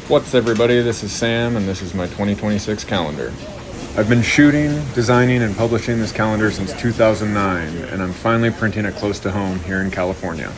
What's everybody, this is Sam and this is my 2026 calendar. I've been shooting, designing, and publishing this calendar since 2009, and I'm finally printing it close to home here in California.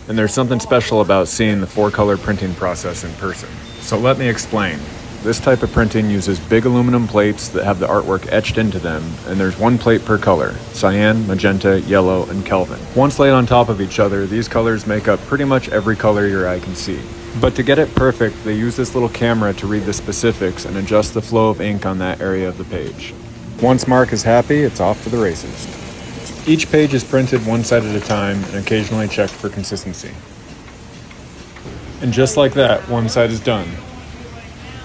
And there's something special about seeing the 4-color printing process in person. So let me explain. This type of printing uses big aluminum plates that have the artwork etched into them, and there's one plate per color: cyan, magenta, yellow, and Kelvin. Once laid on top of each other, these colors make up pretty much every color your eye can see. But to get it perfect, they use this little camera to read the specifics and adjust the flow of ink on that area of the page. Once Mark is happy, it's off to the races. Each page is printed one side at a time and occasionally checked for consistency. And just like that, one side is done.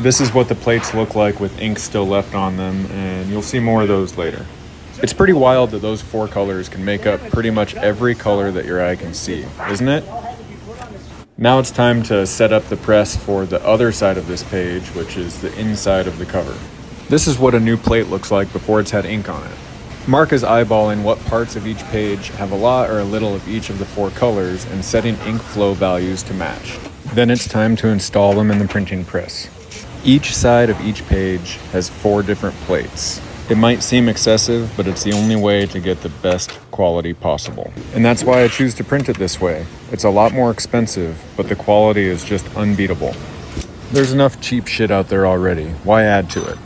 This is what the plates look like with ink still left on them, and you'll see more of those later. It's pretty wild that those 4 colors can make up pretty much every color that your eye can see, isn't it? Now it's time to set up the press for the other side of this page, which is the inside of the cover. This is what a new plate looks like before it's had ink on it. Mark is eyeballing what parts of each page have a lot or a little of each of the 4 colors and setting ink flow values to match. Then it's time to install them in the printing press. Each side of each page has 4 different plates. It might seem excessive, but it's the only way to get the best quality possible. And that's why I choose to print it this way. It's a lot more expensive, but the quality is just unbeatable. There's enough cheap shit out there already. Why add to it?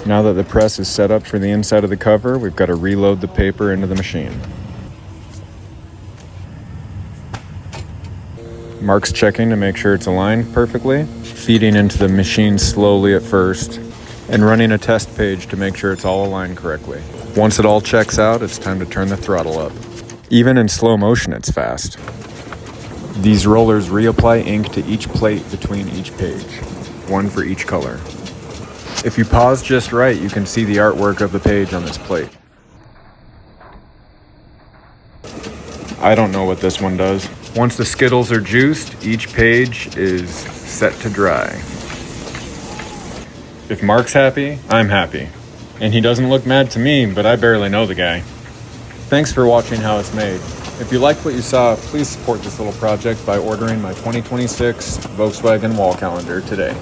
Now that the press is set up for the inside of the cover, we've got to reload the paper into the machine. Mark's checking to make sure it's aligned perfectly, feeding into the machine slowly at first, and running a test page to make sure it's all aligned correctly. Once it all checks out, it's time to turn the throttle up. Even in slow motion, it's fast. These rollers reapply ink to each plate between each page, one for each color. If you pause just right, you can see the artwork of the page on this plate. I don't know what this one does. Once the Skittles are juiced, each page is set to dry. If Mark's happy, I'm happy. And he doesn't look mad to me, but I barely know the guy. Thanks for watching How It's Made. If you liked what you saw, please support this little project by ordering my 2026 Volkswagen wall calendar today.